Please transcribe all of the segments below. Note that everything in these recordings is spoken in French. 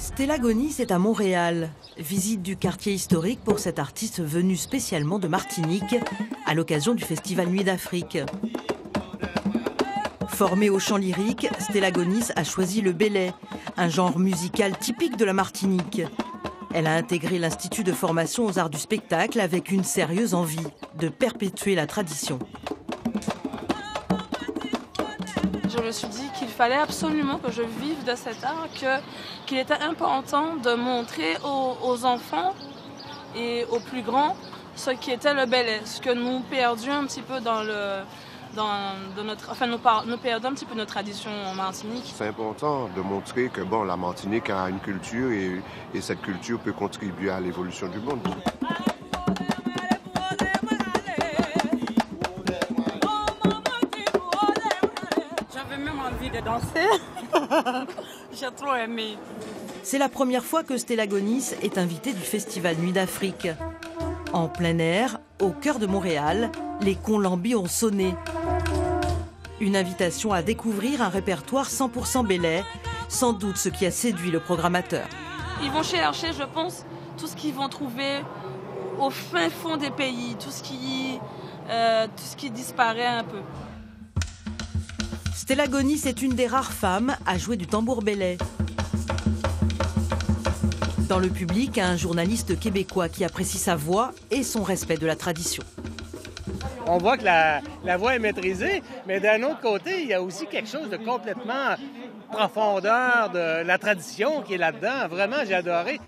Stella Gonis est à Montréal. Visite du quartier historique pour cet artiste venu spécialement de Martinique à l'occasion du festival Nuit d'Afrique. Formée au chant lyrique, Stella Gonis a choisi le belay, un genre musical typique de la Martinique. Elle a intégré l'Institut de formation aux arts du spectacle avec une sérieuse envie de perpétuer la tradition. Je me suis dit qu'il fallait absolument que je vive de cet art, qu'il était important de montrer aux enfants et aux plus grands ce qui était le belay, ce que nous perdions un petit peu nous perdons un petit peu notre tradition en Martinique. C'est important de montrer que la Martinique a une culture et cette culture peut contribuer à l'évolution du monde. J'avais même envie de danser. J'ai trop aimé. C'est la première fois que Stella Gonis est invitée du festival Nuit d'Afrique. En plein air, au cœur de Montréal, les conlambis ont sonné. Une invitation à découvrir un répertoire 100% belay, sans doute ce qui a séduit le programmateur. Ils vont chercher, je pense, tout ce qu'ils vont trouver au fin fond des pays, tout ce qui disparaît un peu. Stella Gonis est une des rares femmes à jouer du tambour belay. Dans le public, un journaliste québécois qui apprécie sa voix et son respect de la tradition. On voit que la voix est maîtrisée, mais d'un autre côté, il y a aussi quelque chose de complètement profondeur de la tradition qui est là-dedans. Vraiment, j'ai adoré.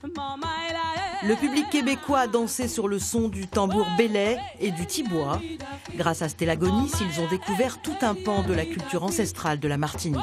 Le public québécois a dansé sur le son du tambour belay et du tibois. Grâce à Stella Gonis, ils ont découvert tout un pan de la culture ancestrale de la Martinique.